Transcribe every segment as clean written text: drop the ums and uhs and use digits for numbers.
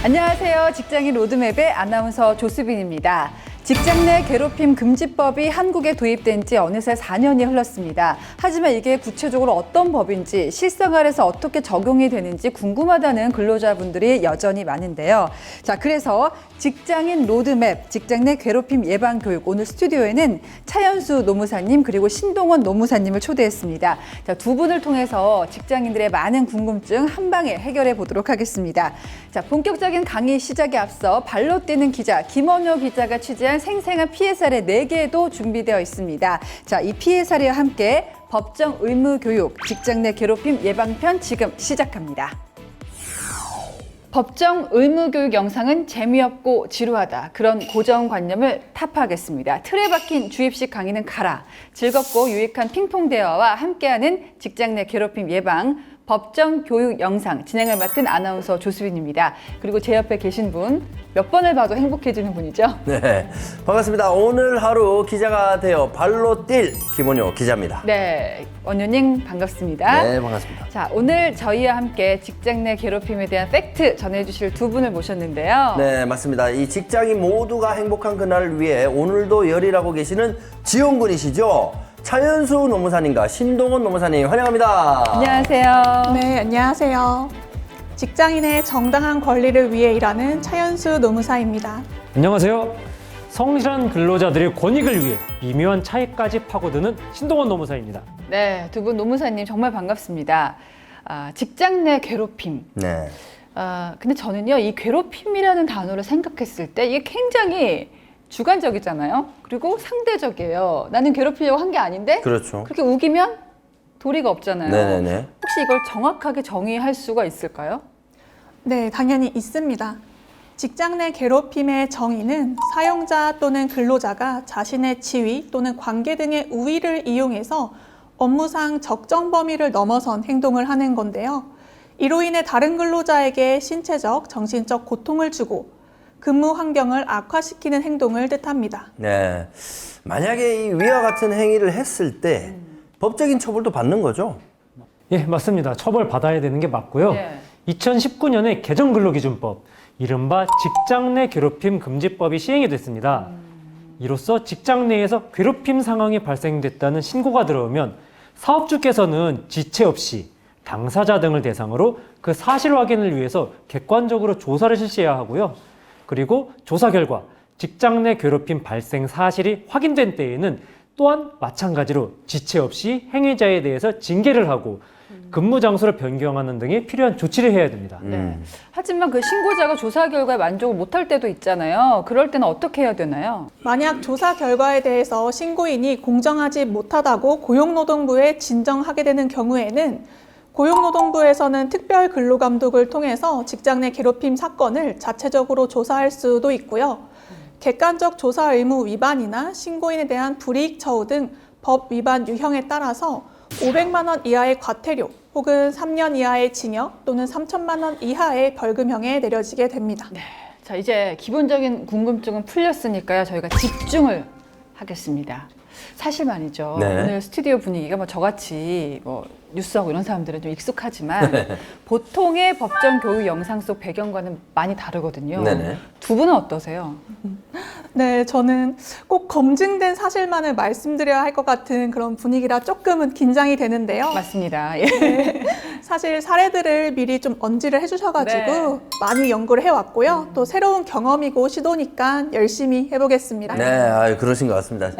안녕하세요. 직장인 로드맵의 아나운서 조수빈입니다. 직장 내 괴롭힘 금지법이 한국에 도입된 지 어느새 4년이 흘렀습니다. 하지만 이게 구체적으로 어떤 법인지 실생활에서 어떻게 적용이 되는지 궁금하다는 근로자분들이 여전히 많은데요. 자, 그래서 직장인 로드맵, 직장 내 괴롭힘 예방 교육, 오늘 스튜디오에는 차연수 노무사님 그리고 신동원 노무사님을 초대했습니다. 자, 두 분을 통해서 직장인들의 많은 궁금증 한 방에 해결해 보도록 하겠습니다. 자, 본격적인 강의 시작에 앞서 발로 뛰는 기자 김원효 기자가 취재한 생생한 피해 사례 4개도 준비되어 있습니다. 자, 이 피해 사례와 함께 법정 의무 교육, 직장 내 괴롭힘 예방편 지금 시작합니다. 법정 의무 교육 영상은 재미없고 지루하다. 그런 고정관념을 타파하겠습니다. 틀에 박힌 주입식 강의는 가라. 즐겁고 유익한 핑퐁 대화와 함께하는 직장 내 괴롭힘 예방 법정 교육 영상 진행을 맡은 아나운서 조수빈입니다. 그리고 제 옆에 계신 분 몇 번을 봐도 행복해지는 분이죠? 네, 반갑습니다. 오늘 하루 기자가 되어 발로 뛸 김원효 기자입니다. 네, 원효님 반갑습니다. 네, 반갑습니다. 자, 오늘 저희와 함께 직장 내 괴롭힘에 대한 팩트 전해주실 두 분을 모셨는데요. 네, 맞습니다. 이 직장인 모두가 행복한 그날을 위해 오늘도 열일하고 계시는 지원군이시죠? 차연수 노무사님과 신동원 노무사님 환영합니다. 안녕하세요. 네, 안녕하세요. 직장인의 정당한 권리를 위해 일하는 차연수 노무사입니다. 안녕하세요. 성실한 근로자들의 권익을 위해 미묘한 차이까지 파고드는 신동원 노무사입니다. 네, 두 분 노무사님 정말 반갑습니다. 직장 내 괴롭힘. 네. 근데 저는요, 이 괴롭힘이라는 단어를 생각했을 때 이게 굉장히 주관적이잖아요. 그리고 상대적이에요. 나는 괴롭히려고 한 게 아닌데 그렇죠. 그렇게 우기면 도리가 없잖아요. 네네네. 혹시 이걸 정확하게 정의할 수가 있을까요? 네, 당연히 있습니다. 직장 내 괴롭힘의 정의는 사용자 또는 근로자가 자신의 지위 또는 관계 등의 우위를 이용해서 업무상 적정 범위를 넘어선 행동을 하는 건데요. 이로 인해 다른 근로자에게 신체적, 정신적 고통을 주고 근무 환경을 악화시키는 행동을 뜻합니다. 네. 만약에 이 위와 같은 행위를 했을 때 법적인 처벌도 받는 거죠? 예, 맞습니다. 처벌 받아야 되는 게 맞고요. 예. 2019년에 개정 근로기준법, 이른바 직장 내 괴롭힘 금지법이 시행이 됐습니다. 이로써 직장 내에서 괴롭힘 상황이 발생됐다는 신고가 들어오면 사업주께서는 지체 없이 당사자 등을 대상으로 그 사실 확인을 위해서 객관적으로 조사를 실시해야 하고요. 그리고 조사 결과 직장 내 괴롭힘 발생 사실이 확인된 때에는 또한 마찬가지로 지체 없이 행위자에 대해서 징계를 하고 근무 장소를 변경하는 등의 필요한 조치를 해야 됩니다. 하지만 그 신고자가 조사 결과에 만족을 못할 때도 있잖아요. 그럴 때는 어떻게 해야 되나요? 만약 조사 결과에 대해서 신고인이 공정하지 못하다고 고용노동부에 진정하게 되는 경우에는 고용노동부에서는 특별 근로감독을 통해서 직장 내 괴롭힘 사건을 자체적으로 조사할 수도 있고요. 객관적 조사 의무 위반이나 신고인에 대한 불이익 처우 등 법 위반 유형에 따라서 500만 원 이하의 과태료 혹은 3년 이하의 징역 또는 3천만 원 이하의 벌금형에 내려지게 됩니다. 네. 자, 이제 기본적인 궁금증은 풀렸으니까요. 저희가 집중을 하겠습니다. 사실 말이죠. 네. 오늘 스튜디오 분위기가 뭐 저같이 뭐 뉴스하고 이런 사람들은 좀 익숙하지만 보통의 법정 교육 영상 속 배경과는 많이 다르거든요. 네네. 두 분은 어떠세요? 네, 저는 꼭 검증된 사실만을 말씀드려야 할 것 같은 그런 분위기라 조금은 긴장이 되는데요. 맞습니다. 예. 사실 사례들을 미리 좀 언지를 해주셔가지고 네. 많이 연구를 해왔고요. 또 새로운 경험이고 시도니까 열심히 해보겠습니다. 네, 그러신 것 같습니다.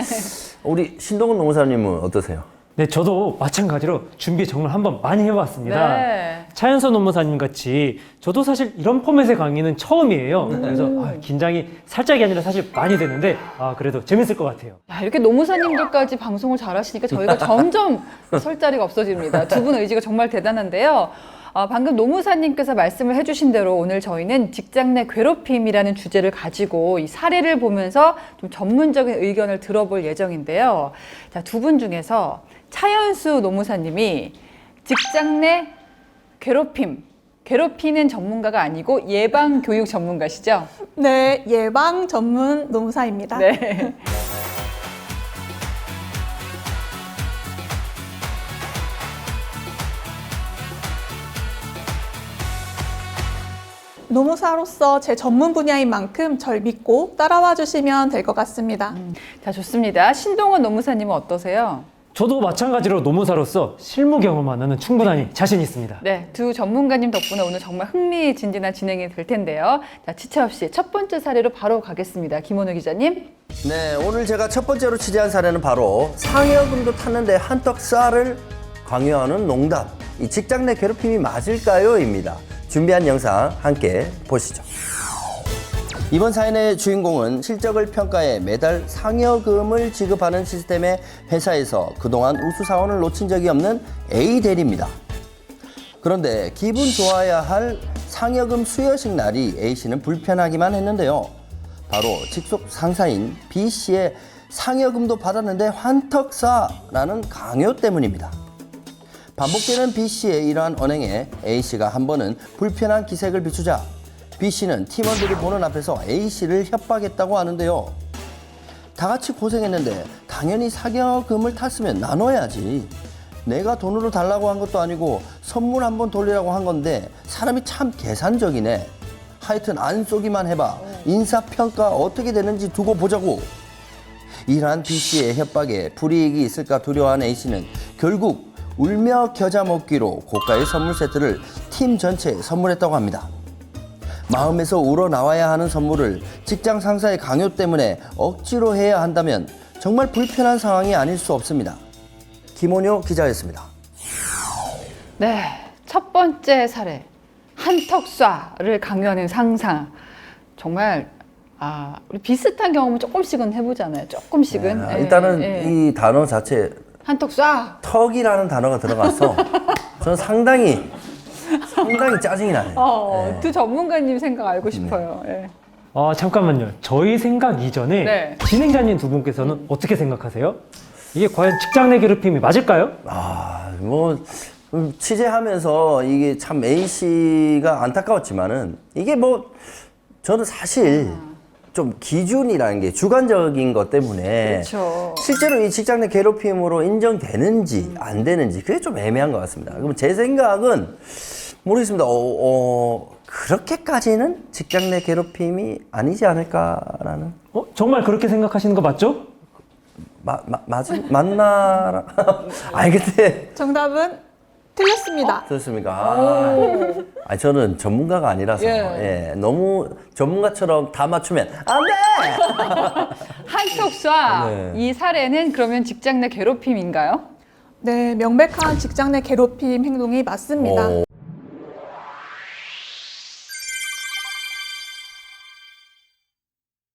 우리 신동훈 노무사님은 어떠세요? 네, 저도 마찬가지로 준비 정말 한번 많이 해봤습니다. 네. 차연수 노무사님 같이 저도 사실 이런 포맷의 강의는 처음이에요. 그래서 긴장이 살짝이 아니라 사실 많이 되는데 그래도 재밌을 것 같아요. 야, 이렇게 노무사님들까지 방송을 잘하시니까 저희가 점점 설 자리가 없어집니다. 두 분 의지가 정말 대단한데요. 방금 노무사님께서 말씀을 해주신 대로 오늘 저희는 직장 내 괴롭힘이라는 주제를 가지고 이 사례를 보면서 좀 전문적인 의견을 들어볼 예정인데요. 자, 두 분 중에서 차연수 노무사님이 직장 내 괴롭히는 전문가가 아니고 예방 교육 전문가시죠? 네, 예방 전문 노무사입니다. 네. 노무사로서 제 전문 분야인 만큼 절 믿고 따라와 주시면 될 것 같습니다. 자, 좋습니다. 신동원 노무사님은 어떠세요? 저도 마찬가지로 노무사로서 실무 경험 하나는 충분하니 자신 있습니다. 네, 두 전문가님 덕분에 오늘 정말 흥미진진한 진행이 될 텐데요. 자, 지체 없이 첫 번째 사례로 바로 가겠습니다. 김원우 기자님. 네, 오늘 제가 첫 번째로 취재한 사례는 바로 상여금도 탔는데 한턱 쏴를 강요하는 농담. 이 직장 내 괴롭힘이 맞을까요? 입니다. 준비한 영상 함께 보시죠. 이번 사연의 주인공은 실적을 평가해 매달 상여금을 지급하는 시스템의 회사에서 그동안 우수사원을 놓친 적이 없는 A 대리입니다. 그런데 기분 좋아야 할 상여금 수여식 날이 A씨는 불편하기만 했는데요. 바로 직속 상사인 B씨의 상여금도 받았는데 환턱 쏴라는 강요 때문입니다. 반복되는 B씨의 이러한 언행에 A씨가 한 번은 불편한 기색을 비추자 B씨는 팀원들이 보는 앞에서 A씨를 협박했다고 하는데요. 다 같이 고생했는데 당연히 상여금을 탔으면 나눠야지. 내가 돈으로 달라고 한 것도 아니고 선물 한번 돌리라고 한 건데 사람이 참 계산적이네. 하여튼 안 쏘기만 해봐. 인사평가 어떻게 되는지 두고 보자고. 이러한 B씨의 협박에 불이익이 있을까 두려워한 A씨는 결국 울며 겨자 먹기로 고가의 선물 세트를 팀 전체에 선물했다고 합니다. 마음에서 우러나와야 하는 선물을 직장 상사의 강요 때문에 억지로 해야 한다면 정말 불편한 상황이 아닐 수 없습니다. 김원효 기자였습니다. 네, 첫 번째 사례. 한턱 쏴를 강요하는 상사. 정말 우리 비슷한 경험은 조금씩은 해보잖아요. 조금씩은. 네, 일단은 이 단어 자체 한턱 쏴. 턱이라는 단어가 들어가서 저는 상당히 짜증이 나네요. 두 전문가님 생각 알고 싶어요. 예. 잠깐만요. 저희 생각 이전에 네. 진행자님 두 분께서는 어떻게 생각하세요? 이게 과연 직장 내 괴롭힘이 맞을까요? 취재하면서 이게 참 A씨가 안타까웠지만은 이게 저는 사실 좀 기준이라는 게 주관적인 것 때문에 그렇죠. 실제로 이 직장 내 괴롭힘으로 인정되는지 안 되는지 그게 좀 애매한 것 같습니다. 그럼 제 생각은 모르겠습니다. 그렇게까지는 직장 내 괴롭힘이 아니지 않을까라는. 정말 그렇게 생각하시는 거 맞죠? 맞나? 아니 근데 정답은 틀렸습니다. 그렇습니까? 저는 전문가가 아니라서 너무 전문가처럼 다 맞추면 안 돼! 한턱 쏴. 네. 이 사례는 그러면 직장 내 괴롭힘인가요? 네, 명백한 직장 내 괴롭힘 행동이 맞습니다.